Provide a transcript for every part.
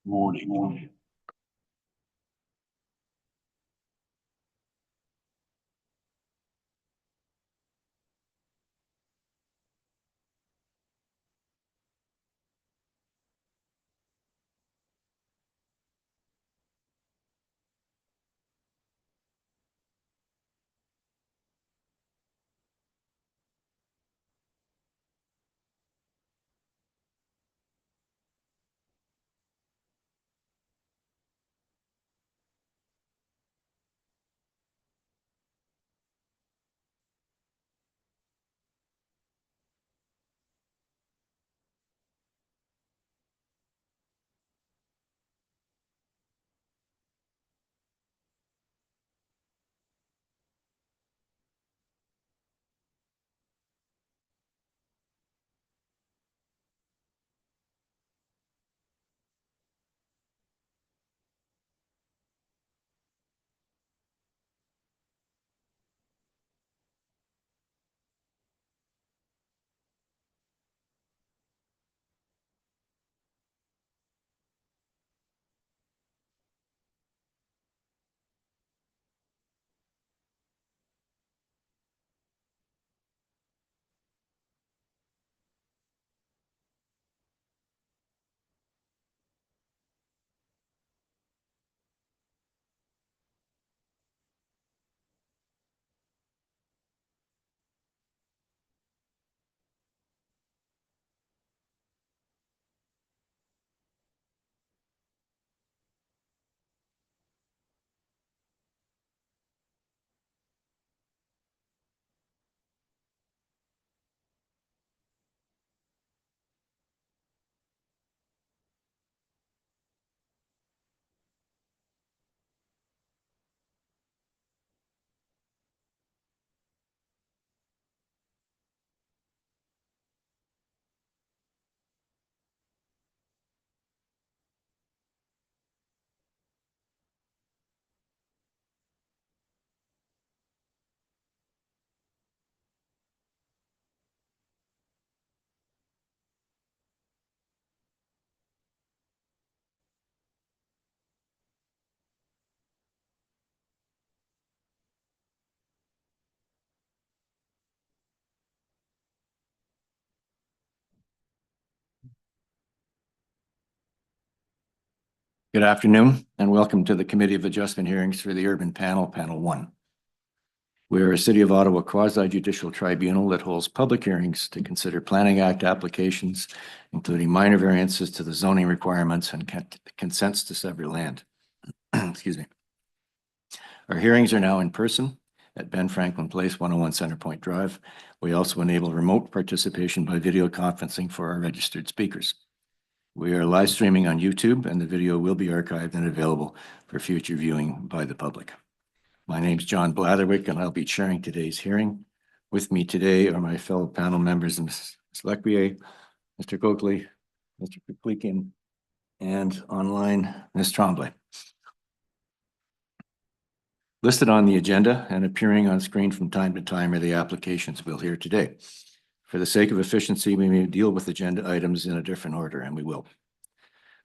Morning. Good afternoon and welcome to the Committee of Adjustment hearings for the Urban Panel, Panel 1. We are a City of Ottawa quasi-judicial tribunal that holds public hearings to consider Planning Act applications, including minor variances to the zoning requirements and consents to sever land. Excuse me. Our hearings are now in person at Ben Franklin Place, 101 Centrepoint Drive. We also enable remote participation by video conferencing for our registered speakers. We are live streaming on YouTube and the video will be archived and available for future viewing by the public. My name is John Blatherwick and I'll be chairing today's hearing. With me today are my fellow panel members, Ms. Lecquier, Mr. Coakley, Mr. Peklikin, and online, Ms. Tremblay. Listed on the agenda and appearing on screen from time to time are the applications we'll hear today. For the sake of efficiency, we may deal with agenda items in a different order, and we will.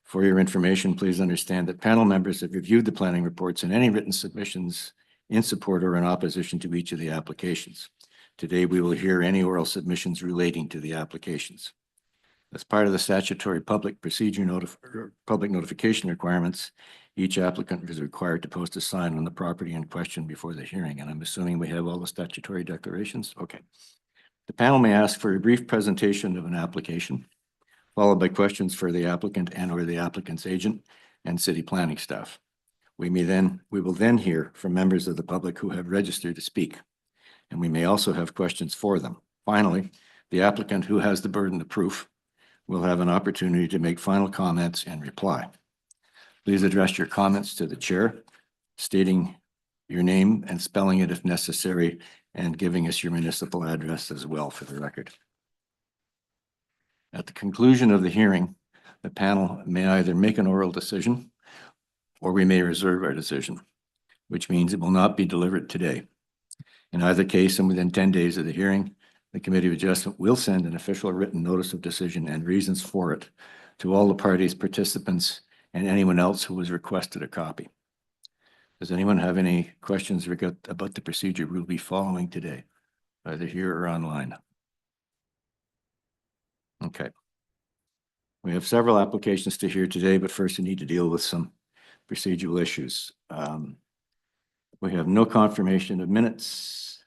For your information, please understand that panel members have reviewed the planning reports and any written submissions in support or in opposition to each of the applications. Today, we will hear any oral submissions relating to the applications. As part of the statutory public notification requirements, each applicant is required to post a sign on the property in question before the hearing, and I'm assuming we have all the statutory declarations. Okay. The panel may ask for a brief presentation of an application, followed by questions for the applicant and or the applicant's agent and city planning staff. We will then hear from members of the public who have registered to speak, and we may also have questions for them. Finally, the applicant who has the burden of proof will have an opportunity to make final comments and reply. Please address your comments to the chair, stating your name and spelling it if necessary, and giving us your municipal address as well for the record. At the conclusion of the hearing, the panel may either make an oral decision or we may reserve our decision, which means it will not be delivered today. In either case, and within 10 days of the hearing, the Committee of Adjustment will send an official written notice of decision and reasons for it to all the parties, participants, and anyone else who has requested a copy. Does anyone have any questions about the procedure we'll be following today, either here or online? Okay. We have several applications to hear today, but first we need to deal with some procedural issues. We have no confirmation of minutes.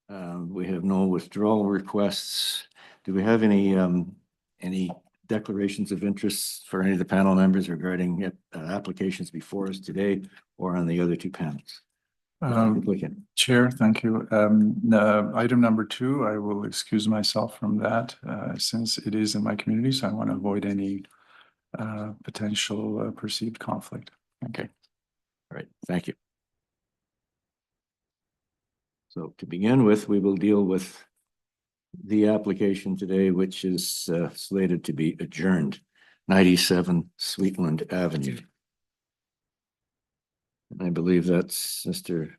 We have no withdrawal requests. Do we have any declarations of interest for any of the panel members regarding applications before us today or on the other two panels? Chair, thank you. Item number 2, I will excuse myself from that since it is in my community, so I want to avoid any potential perceived conflict. Okay. All right. Thank you. So to begin with, we will deal with the application today, which is slated to be adjourned, 97 Sweetland Avenue. And I believe that's Mr.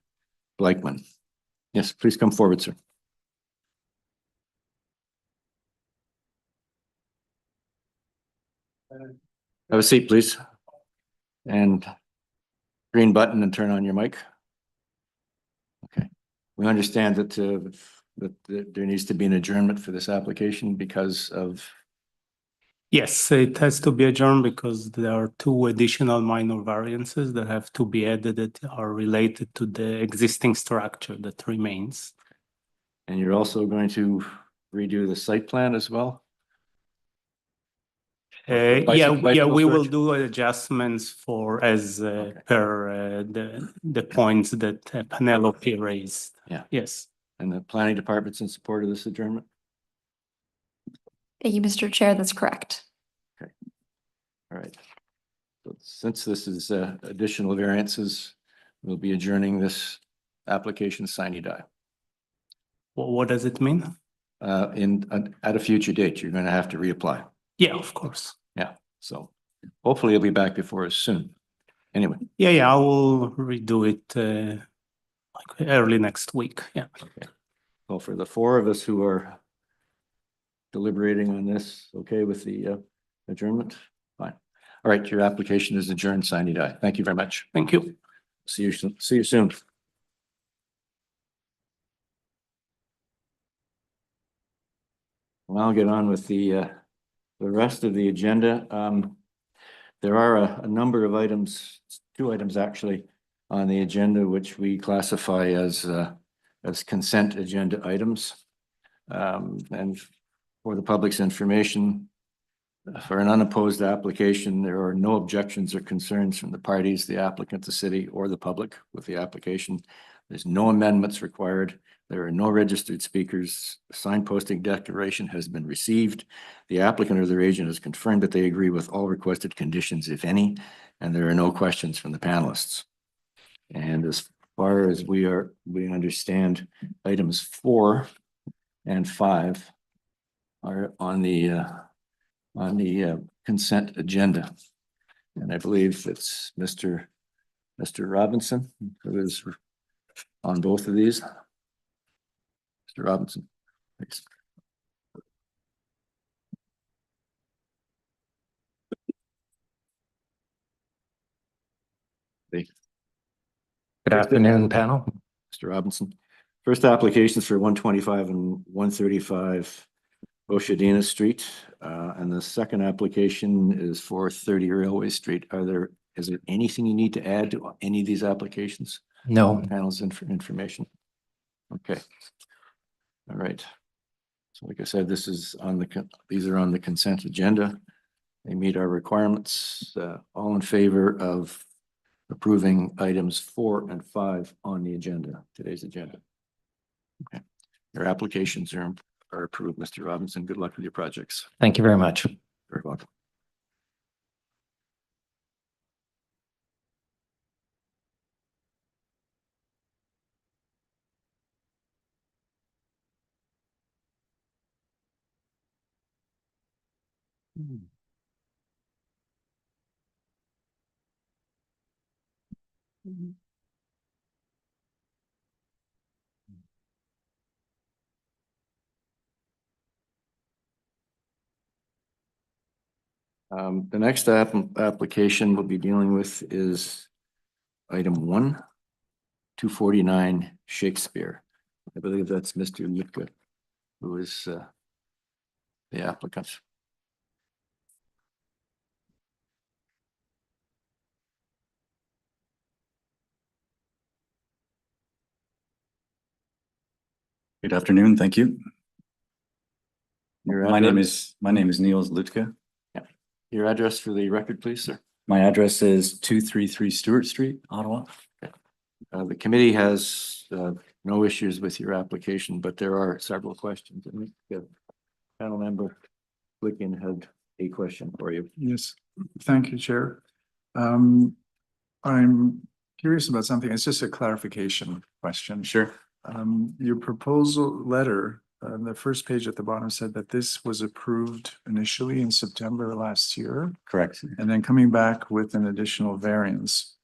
Blakeman. Yes, please come forward, sir. Have a seat, please. And green button and turn on your mic. Okay. We understand that there needs to be an adjournment for this application because of. Yes, it has to be adjourned because there are 2 additional minor variances that have to be added that are related to the existing structure that remains. And you're also going to redo the site plan as well? Yeah, we will do adjustments for as Okay. per the points that Penelope raised. Yeah. Yes. And the planning department's in support of this adjournment? Thank you, Mr. Chair. That's correct. Okay. All right. So since this is additional variances, we'll be adjourning this application sine die. What does it mean? At a future date, you're going to have to reapply. Yeah, of course. Yeah. So hopefully you'll be back before us soon. Anyway. Yeah, I will redo it like early next week. Yeah. Okay. Well, for the 4 of us who are deliberating on this, okay with the adjournment? Fine. All right, your application is adjourned, sine die. Thank you very much. Thank you. See you soon. Well, I'll get on with the rest of the agenda. There are a number of items, 2 items actually, on the agenda which we classify as consent agenda items. And for the public's information, for an unopposed application, there are no objections or concerns from the parties, the applicant, the city, or the public with the application. There's no amendments required. There are no registered speakers. Signposting declaration has been received. The applicant or their agent has confirmed that they agree with all requested conditions, if any, and there are no questions from the panelists. And as far as we understand, items 4 and 5 are on the consent agenda. And I believe it's Mr. Robinson who is on both of these. Mr. Robinson, thanks. Good afternoon, panel. Mr. Robinson. First applications for 125 and 135 Oshedinaa Street. And the second application is for 30 Railway Street. Is there anything you need to add to any of these applications? No. Panels information. Okay. All right. So like I said, these are on the consent agenda. They meet our requirements. All in favor of approving items 4 and 5 on the agenda, today's agenda. Okay. Your applications are approved, Mr. Robinson. Good luck with your projects. Thank you very much. Very welcome. The next application we'll be dealing with is item 249 Shakespeare. I believe that's Mr. Litka, who is the applicant. Good afternoon, thank you. Your My name address- is Niels Lutka. Your address for the record, please, sir. My address is 233 Stewart Street, Ottawa. The committee has no issues with your application, but there are several questions. I think panel member Flickin had a question for you. Yes, thank you, Chair. I'm curious about something. It's just a clarification question. Sure. Your proposal letter, the first page at the bottom said that this was approved initially in September last year, Correct. and then coming back with an additional variance.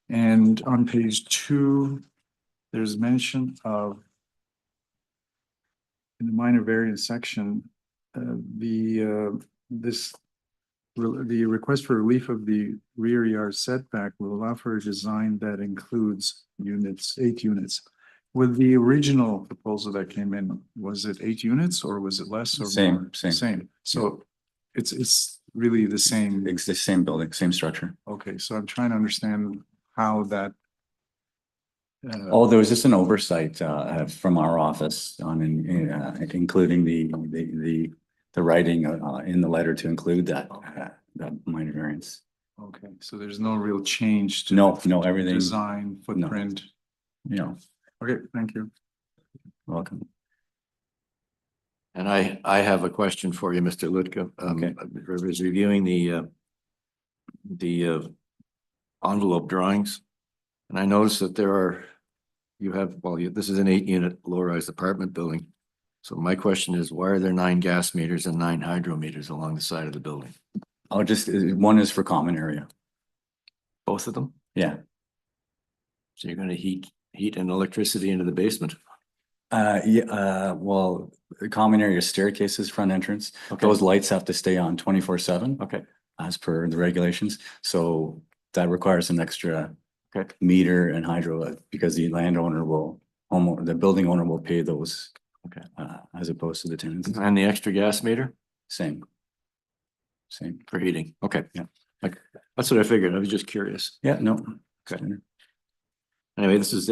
And on page 2, there's mention of in the minor variance section, the request for relief of the rear yard setback will allow for a design that includes 8 units. With the original proposal that came in, was it 8 units or was it less or Same, more? same. Same. So it's really the same. It's the same building, same structure. Okay, so I'm trying to understand how that. Oh, there was just an oversight from our office on including the writing in the letter to include that minor variance. Okay, so there's no real change to. No, everything. Design, footprint. You know, Okay, thank you. welcome. And I have a question for you, Mr. Litka. Okay. I was reviewing the envelope drawings, and I noticed that this is an 8-unit low-rise apartment building. So my question is, why are there 9 gas meters and 9 hydro meters along the side of the building? One is for common area. Both of them? Yeah. So you're going to heat and electricity into the basement? Well, the common area staircases, front entrance, Okay. those lights have to stay on 24/7 Okay. as per the regulations. So that requires an extra Okay. meter and hydro because the the building owner will pay those. Okay. As opposed to the tenants. And the extra gas meter Same. for heating? Okay. Yeah. Like, that's what I figured. I was just curious. Yeah, no. Okay. Anyway, this is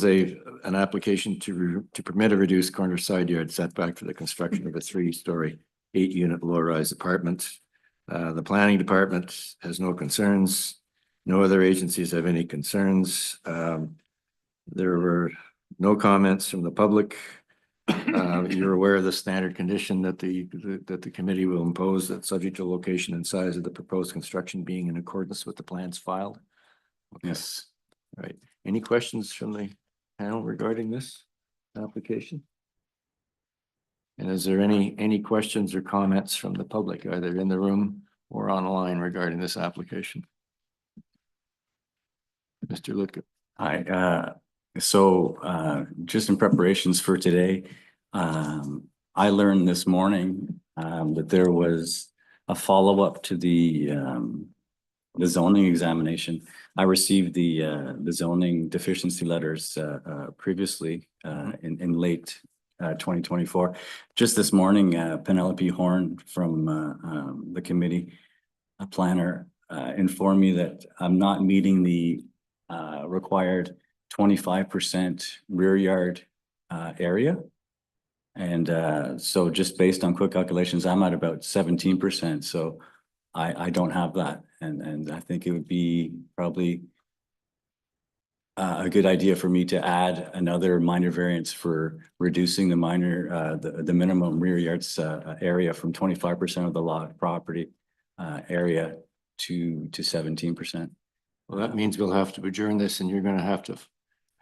an application to permit a reduced corner side yard setback for the construction of a 3-story, 8-unit low-rise apartment. The planning department has no concerns. No other agencies have any concerns. There were no comments from the public. You're aware of the standard condition that the committee will impose, that subject to location and size of the proposed construction being in accordance with the plans filed. Okay. Yes. All right. Any questions from the panel regarding this application? And is there any questions or comments from the public, either in the room or online, regarding this application? Mr. Litka. Hi, just in preparations for today, I learned this morning that there was a follow-up to the zoning examination. I received the zoning deficiency letters previously in late 2024. Just this morning, Penelope Horn from the committee, a planner, informed me that I'm not meeting the required 25% rear yard area. And so just based on quick calculations, I'm at about 17%. So I don't have that. And I think it would be probably a good idea for me to add another minor variance for reducing the minimum rear yards area from 25% of the lot property area to 17%. Well, that means we'll have to adjourn this, and you're going to have to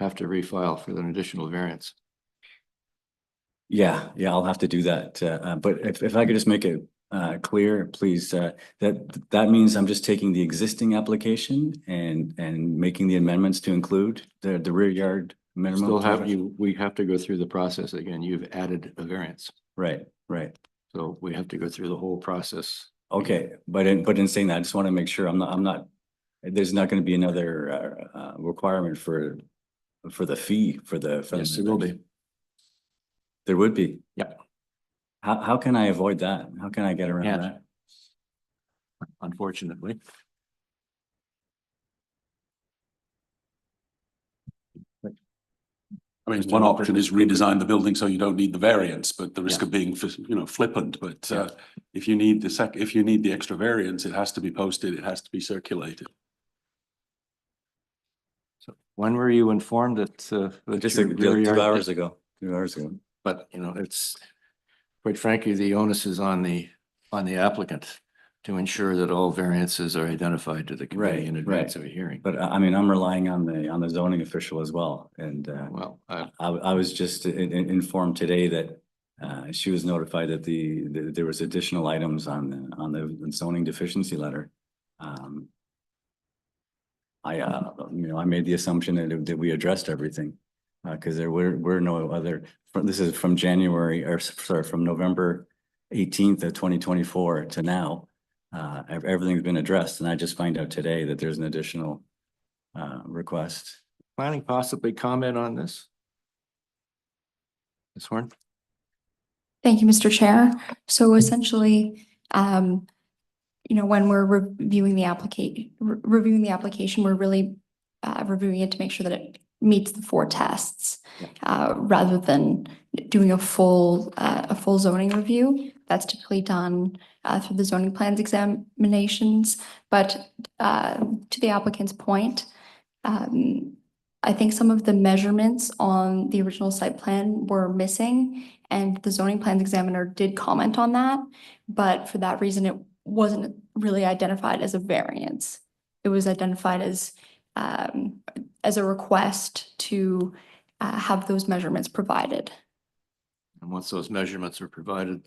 refile for an additional variance. Yeah, I'll have to do that. But if I could just make it clear, please, that means I'm just taking the existing application and making the amendments to include the rear yard minimum. We have to go through the process again. You've added a variance. Right. So we have to go through the whole process. Okay, but in saying that, I just want to make sure I'm not, there's not going to be another requirement for the fee for the. Yes, there will be. There would be. Yep. How can I avoid that? How can I get around Can't. that? Unfortunately. I mean, one option is redesign the building so you don't need the variance, but the risk of being, flippant, but if you need if you need the extra variance, it has to be posted, it has to be circulated. So when were you informed that? Just your rear yard- 2 hours ago, 2 hours ago. But, it's, quite frankly, the onus is on the applicant to ensure that all variances are identified to the committee Right, in advance right. of a hearing. But I mean, I'm relying on the zoning official as well. And Well, I was just informed today that she was notified that there was additional items on the zoning deficiency letter. I made the assumption that we addressed everything. Because there were no other, this is from from November 18th of 2024 to now. Everything's been addressed, and I just find out today that there's an additional request. planning possibly comment on this? Ms. Horn? Thank you, Mr. Chair. So essentially, when we're reviewing the application, we're really reviewing it to make sure that it meets the 4 tests, rather than doing a full zoning review. That's typically done through the zoning plans examinations. But to the applicant's point, I think some of the measurements on the original site plan were missing, and the zoning plans examiner did comment on that. But for that reason, it wasn't really identified as a variance. It was identified as a request to have those measurements provided. And once those measurements were provided,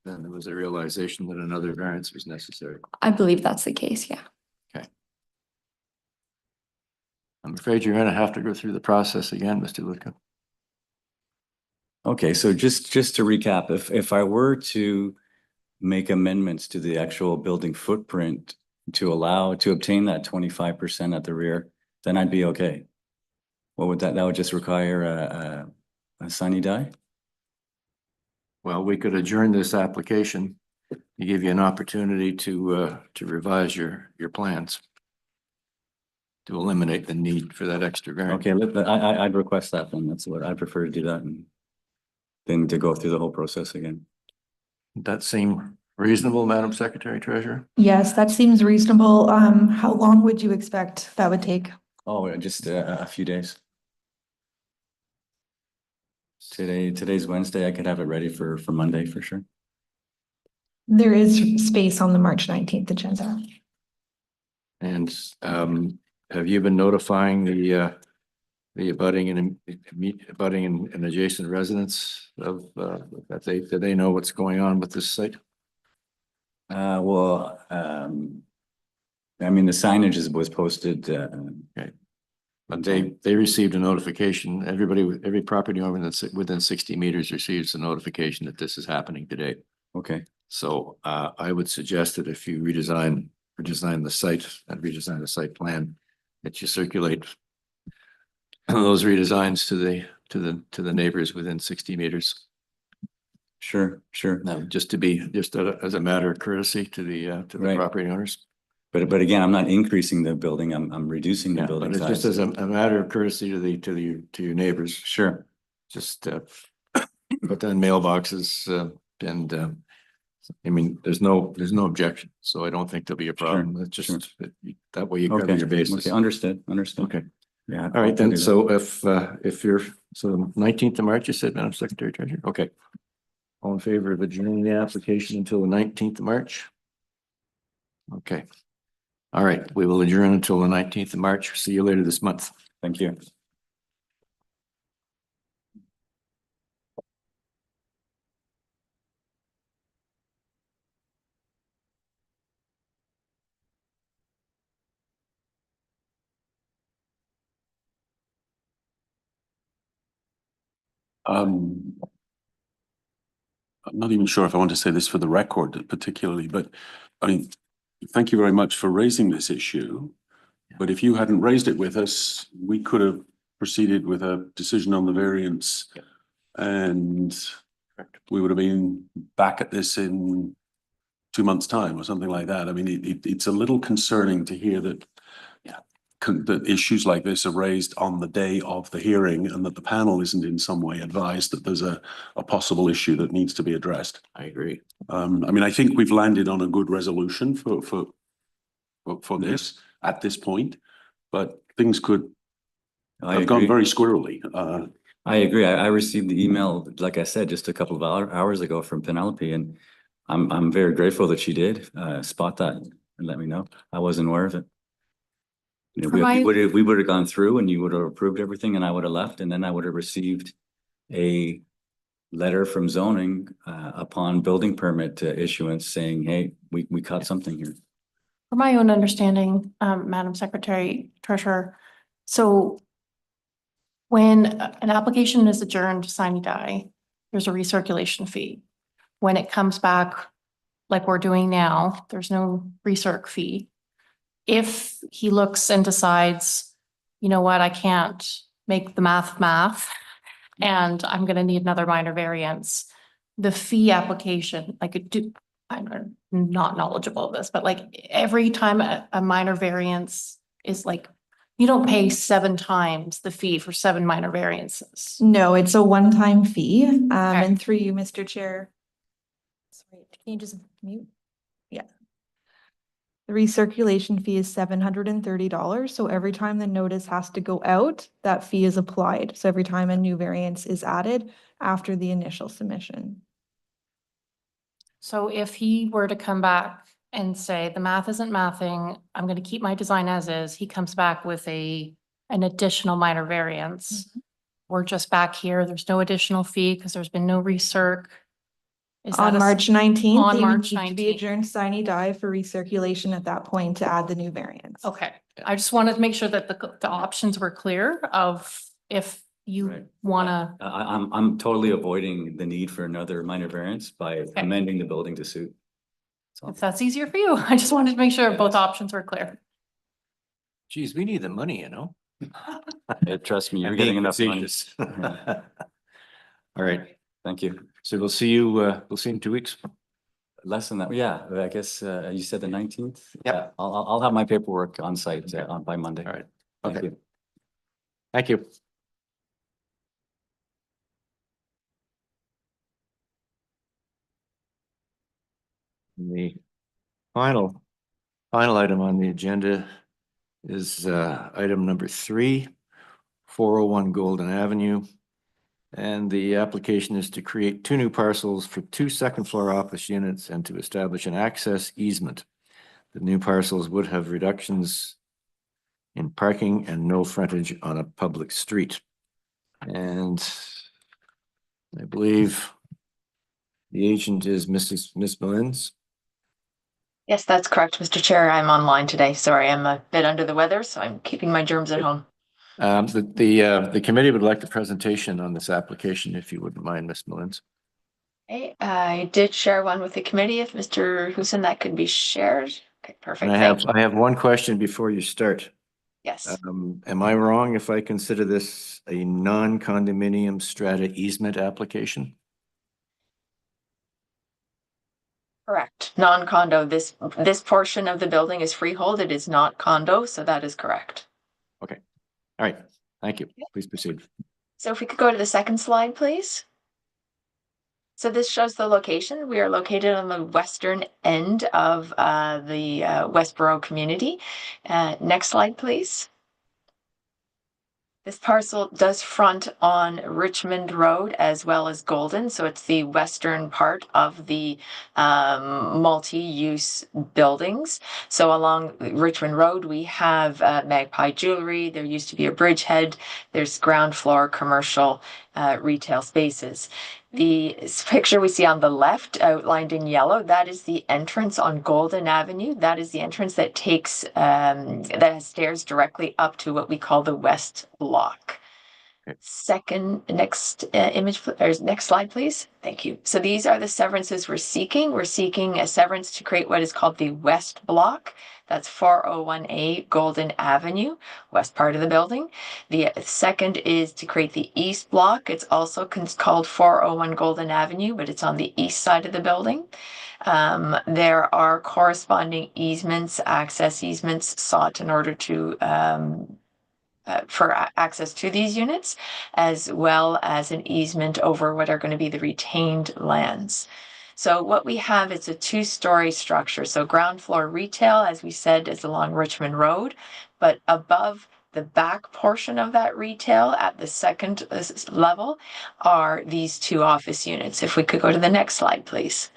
then there was a realization that another variance was necessary. I believe that's the case, yeah. I'm afraid you're gonna have to go through the process again, Mr. Litka. Okay, so just to recap, if I were to make amendments to the actual building footprint to obtain that 25% at the rear, then I'd be okay. What would that would just require a sine die? Well, we could adjourn this application to give you an opportunity to revise your plans, to eliminate the need for that extra variance. Okay, I'd request that then. That's what I prefer to do that, and then to go through the whole process again. That seem reasonable, Madam Secretary Treasurer? Yes, that seems reasonable. How long would you expect that would take? Oh, just a few days. Today's Wednesday. I could have it ready for Monday for sure. There is space on the March 19th agenda. And have you been notifying the abutting and adjacent residents of that they know what's going on with this site? Well, I mean, the signage was posted. But they received a notification. Every property owner that's within 60 meters receives a notification that this is happening today. Okay. So I would suggest that if you redesign the site and redesign the site plan, that you circulate those redesigns to the neighbors within 60 meters. Sure. Just as a matter of courtesy to the Right. property owners. But again, I'm not increasing the building. I'm reducing the Yeah, building but it's size. just as a matter of courtesy to your neighbors. Sure. Just put that in mailboxes and I mean, there's no objection, so I don't think there'll be a problem. It's just that way you cover Okay. your bases. Okay. Understood. Okay. Yeah. All right, I'll then. do that. So if you're 19th of March, you said, Madam Secretary Treasurer? Okay. All in favor of adjourning the application until the 19th of March? Okay. All right, we will adjourn until the 19th of March. See you later this month. Thank you. I'm not even sure if I want to say this for the record particularly, but I mean, thank you very much for raising this issue. But if you hadn't raised it with us, we could have proceeded with a decision on the variance. Yeah. And we would have been back at this in 2 months' time or something like that. I mean, it's a little concerning to hear that that issues like this are raised on the day of the hearing and that the panel isn't in some way advised that there's a possible issue that needs to be addressed. I agree. I mean, I think we've landed on a good resolution for this at this point, but things could have gone very squirrely. I agree. I received the email, like I said, just a couple of hours ago from Penelope, and I'm very grateful that she did spot that and let me know. I wasn't aware of it. You know, we would have gone through and you would have approved everything and I would have left, and then I would have received a letter from zoning upon building permit issuance saying, hey, we caught something here. For my own understanding, Madam Secretary, Treasurer, so when an application is adjourned sine die, there's a recirculation fee. When it comes back, like we're doing now, there's no recirc fee. If he looks and decides, you know what, I can't make the math, and I'm gonna need another minor variance, the fee application, I'm not knowledgeable of this, but like every time a minor variance is like, you don't pay 7 times the fee for 7 minor variances. No, it's a one-time fee. And through you, Mr. Chair. Sorry, can you just mute? Yeah. The recirculation fee is $730. So every time the notice has to go out, that fee is applied. So every time a new variance is added after the initial submission. So if he were to come back and say, the math isn't mathing, I'm gonna keep my design as is, he comes back with an additional minor variance. We're just back here, there's no additional fee because there's been no recirc. On March 19th, On they would March need to be 19th. adjourned sine die for recirculation at that point to add the new variance. Okay, I just wanted to make sure that the options were clear of if you Right. wanna. I'm totally avoiding the need for another minor variance by amending the building to suit. So, If that's easier for you, I just wanted to make sure both options were clear. Geez, we need the money, you know? trust me, you're I'm getting being enough money. facetious. All right, Thank you. so we'll see you in 2 weeks. Less than that. Yeah, I guess you said the 19th. Yep. Yeah, I'll have my paperwork on site by Monday. All right, Thank okay. you. Thank you. The final item on the agenda is item number 3, 401 Golden Avenue. And the application is to create 2 new parcels for 2 second-floor office units and to establish an access easement. The new parcels would have reductions in parking and no frontage on a public street. And I believe the agent is Miss Mullins. Yes, that's correct, Mr. Chair. I'm online today. Sorry, I'm a bit under the weather, so I'm keeping my germs at home. The committee would like the presentation on this application, if you wouldn't mind, Miss Mullins. Okay, I did share one with the committee. If Mr. Huson, that could be shared. Okay, perfect. And I have one question before you start. Yes, Am I wrong if I consider this a non-condominium strata easement application? correct. Non-condo. This portion of the building is freehold. It is not condo, so that is correct. Okay. All right. Thank you. Please proceed. So if we could go to the second slide, please. So this shows the location. We are located on the western end of the Westboro community. Next slide, please. This parcel does front on Richmond Road as well as Golden. So it's the western part of the multi-use buildings. So along Richmond Road, we have Magpie Jewelry. There used to be a bridgehead. There's ground floor commercial retail spaces. The picture we see on the left outlined in yellow, that is the entrance on Golden Avenue. That is the entrance that takes, that has stairs directly up to what we call the West Block. Next image, or next slide, please. Thank you. So these are the severances we're seeking. We're seeking a severance to create what is called the West Block. That's 401A Golden Avenue, west part of the building. The second is to create the East Block. It's also called 401 Golden Avenue, but it's on the east side of the building. There are corresponding easements, access easements sought in order to for access to these units, as well as an easement over what are going to be the retained lands. So what we have is a two-story structure. So ground floor retail, as we said, is along Richmond Road, but above the back portion of that retail at the second level are these two office units. If we could go to the next slide, please.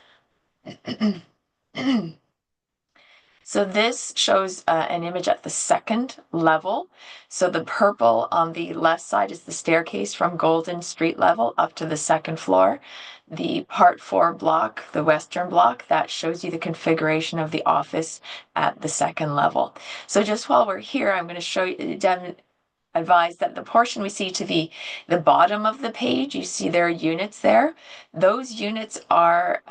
So this shows an image at the second level. So the purple on the left side is the staircase from Golden Street level up to the second floor. The Part 4 block, the Western block, that shows you the configuration of the office at the second level. So just while we're here, I'm going to show you, advise that the portion we see to the bottom of the page, you see there are units there. Those units are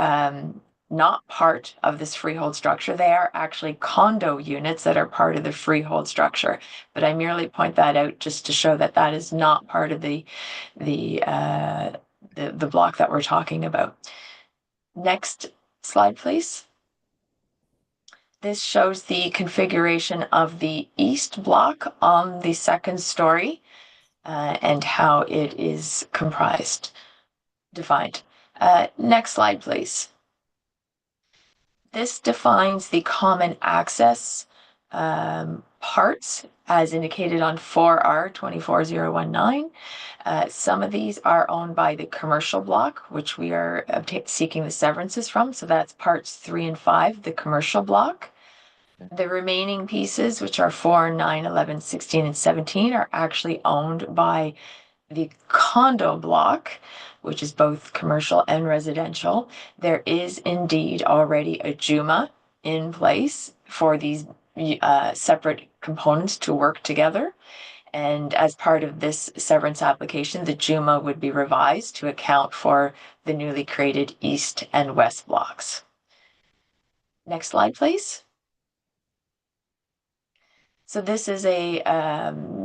not part of this freehold structure. They are actually condo units that are part of the freehold structure. But I merely point that out just to show that that is not part of the block that we're talking about. Next slide, please. This shows the configuration of the east block on the second story and how it is defined. Next slide, please. This defines the common access parts as indicated on 4R 24019. Some of these are owned by the commercial block, which we are seeking the severances from. So that's parts 3 and 5, the commercial block. The remaining pieces, which are 4, 9, 11, 16, and 17, are actually owned by the condo block, which is both commercial and residential. There is indeed already a JUMA in place for these separate components to work together. And as part of this severance application, the JUMA would be revised to account for the newly created East and West blocks. Next slide, please. So this is a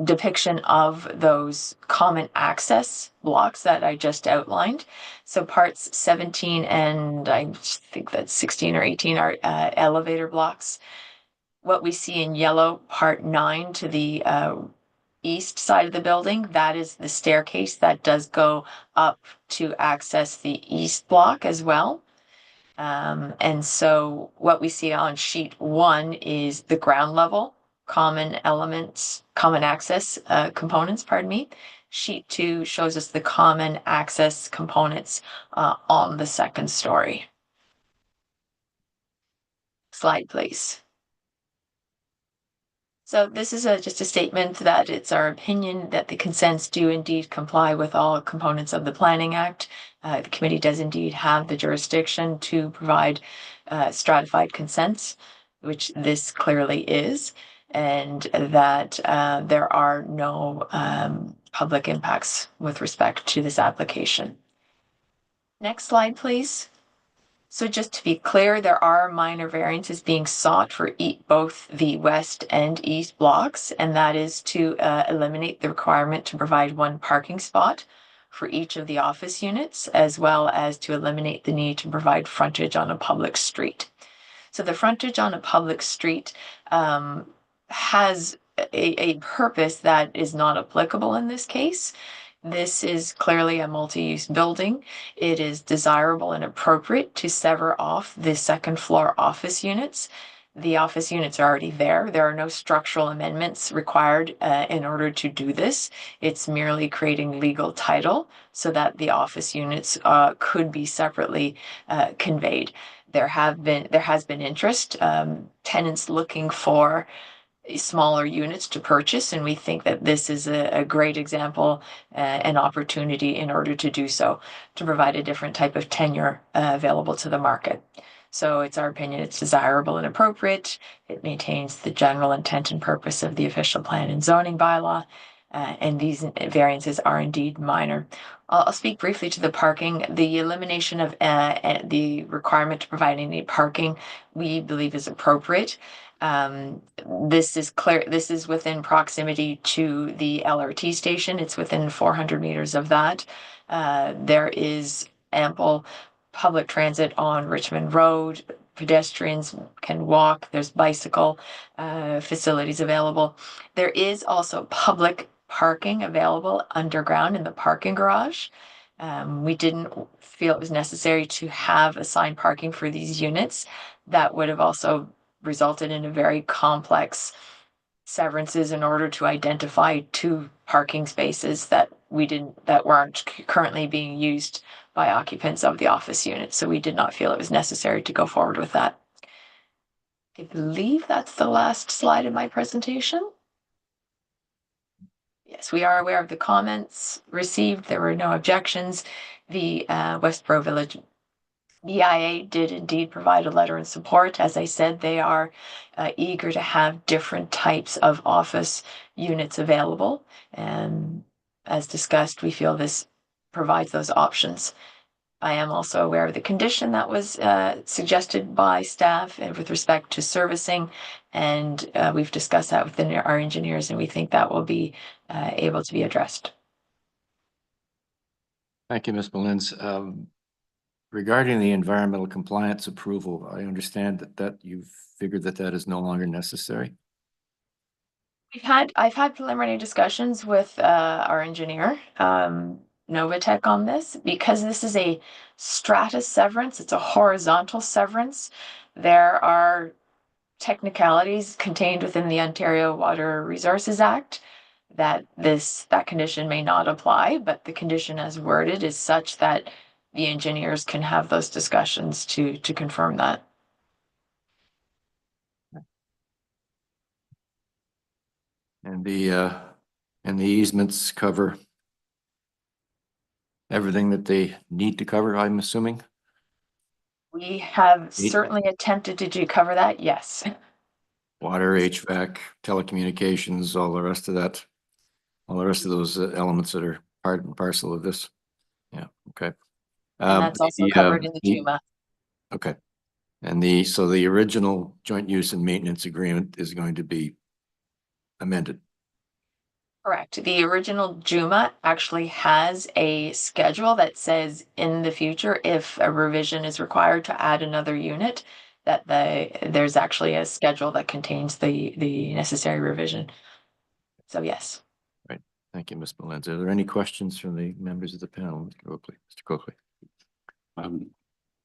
depiction of those common access blocks that I just outlined. So parts 17 and I think that's 16 or 18 are elevator blocks. What we see in yellow, part 9 to the east side of the building, that is the staircase that does go up to access the east block as well. And so what we see on sheet 1 is the ground level common access components, Sheet 2 shows us the common access components on the second story. Slide, please. So this is just a statement that it's our opinion that the consents do indeed comply with all components of the Planning Act. The committee does indeed have the jurisdiction to provide stratified consents, which this clearly is, and that there are no public impacts with respect to this application. Next slide, please. So just to be clear, there are minor variances being sought for both the west and east blocks, and that is to eliminate the requirement to provide one parking spot for each of the office units, as well as to eliminate the need to provide frontage on a public street. So the frontage on a public street has a purpose that is not applicable in this case. This is clearly a multi-use building. It is desirable and appropriate to sever off the second floor office units. The office units are already there. There are no structural amendments required in order to do this. It's merely creating legal title so that the office units could be separately conveyed. There has been interest, tenants looking for smaller units to purchase, and we think that this is a great example, an opportunity in order to do so, to provide a different type of tenure available to the market. So it's our opinion it's desirable and appropriate. It maintains the general intent and purpose of the official plan and zoning bylaw, and these variances are indeed minor. I'll speak briefly to the parking. The elimination of the requirement to provide any parking, we believe is appropriate. This is clear. This is within proximity to the LRT station. It's within 400 meters of that. There is ample public transit on Richmond Road. Pedestrians can walk. There's bicycle facilities available. There is also public parking available underground in the parking garage. We didn't feel it was necessary to have assigned parking for these units. That would have also resulted in a very complex severances in order to identify 2 parking spaces that weren't currently being used by occupants of the office unit. So we did not feel it was necessary to go forward with that. I believe that's the last slide in my presentation. Yes, we are aware of the comments received. There were no objections. The Westboro Village BIA did indeed provide a letter in support. As I said, they are eager to have different types of office units available. And as discussed, we feel this provides those options. I am also aware of the condition that was suggested by staff with respect to servicing, and we've discussed that with our engineers, and we think that will be able to be addressed. Thank you, Ms. Mullins. Regarding the environmental compliance approval, I understand that you've figured that is no longer necessary. I've had preliminary discussions with our engineer, Novatech, on this, because this is a strata severance. It's a horizontal severance. There are technicalities contained within the Ontario Water Resources Act that condition may not apply, but the condition as worded is such that the engineers can have those discussions to confirm that. And the easements cover everything that they need to cover, I'm assuming? We have certainly attempted to cover that, yes. Water, HVAC, telecommunications, all the rest of that, all the rest of those elements that are part and parcel of this. Yeah, okay. And that's also covered in the JUMA. Okay. And so the original joint use and maintenance agreement is going to be amended. Correct. The original JUMA actually has a schedule that says in the future, if a revision is required to add another unit, that there's actually a schedule that contains the necessary revision. So yes. Right. Thank you, Ms. Mullins. Are there any questions from the members of the panel? Mr. Coakley.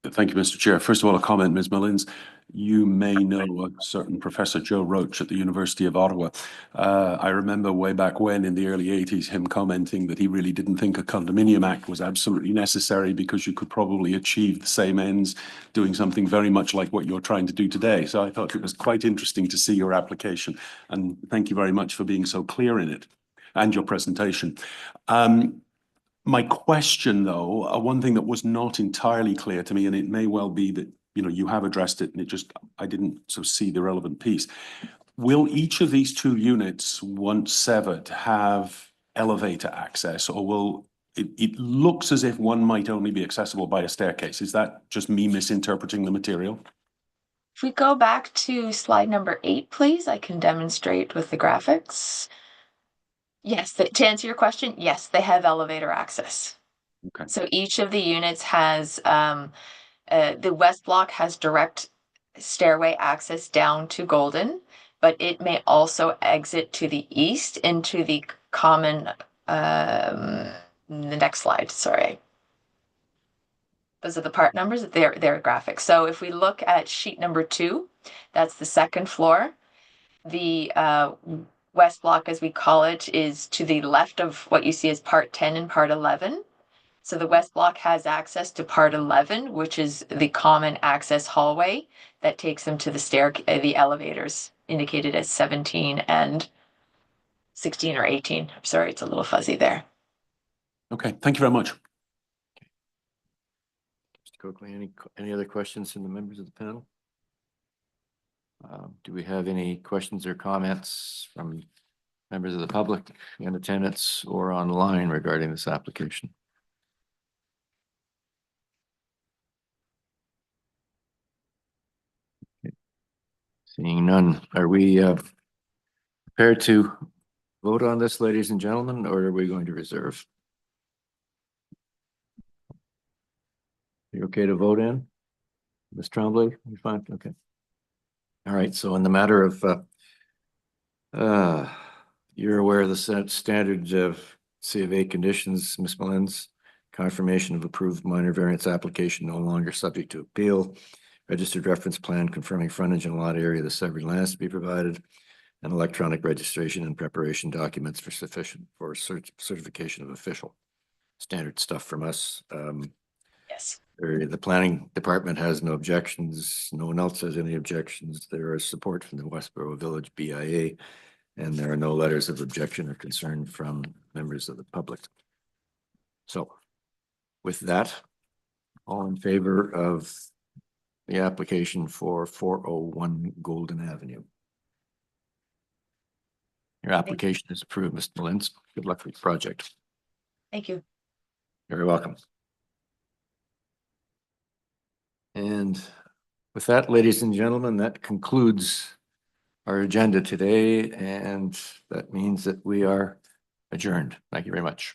Thank you, Mr. Chair. First of all, a comment, Ms. Mullins. You may know a certain Professor Joe Roach at the University of Ottawa. I remember way back when in the early 80s, him commenting that he really didn't think a condominium act was absolutely necessary because you could probably achieve the same ends doing something very much like what you're trying to do today. So I thought it was quite interesting to see your application, and thank you very much for being so clear in it and your presentation. My question, though, one thing that was not entirely clear to me, and it may well be that you have addressed it, and I didn't sort of see the relevant piece. Will each of these 2 units, once severed, have elevator access, or will it looks as if one might only be accessible by a staircase? Is that just me misinterpreting the material? If we go back to slide number 8, please, I can demonstrate with the graphics. Yes, to answer your question, yes, they have elevator access. Okay. So each of the units has, the west block has direct stairway access down to Golden, but it may also exit to the east into the common, the next slide, sorry. Those are the part numbers, they're graphics. So if we look at sheet number 2, that's the second floor. The west block, as we call it, is to the left of what you see as part 10 and part 11. So the west block has access to part 11, which is the common access hallway that takes them to the elevators indicated as 17 and 16 or 18. I'm sorry, it's a little fuzzy there. Okay, thank you very much. Mr. Coakley, any other questions from the members of the panel? Do we have any questions or comments from members of the public in attendance or online regarding this application? Seeing none, are we prepared to vote on this, ladies and gentlemen, or are we going to reserve? You okay to vote in? Ms. Tremblay, you fine? Okay. All right, so in the matter of you're aware of the standard of C of A conditions, Ms. Mullins, confirmation of approved minor variance application no longer subject to appeal, registered reference plan confirming frontage and lot area of the severed lands to be provided, and electronic registration and preparation documents for certification of official. Standard stuff from us. Yes. The planning department has no objections. No one else has any objections. There is support from the Westboro Village BIA, and there are no letters of objection or concern from members of the public. So with that, all in favor of the application for 401 Golden Avenue? Your application is approved, Mr. Mullins. Good luck with the project. Thank you. You're very welcome. And with that, ladies and gentlemen, that concludes our agenda today, and that means that we are adjourned. Thank you very much.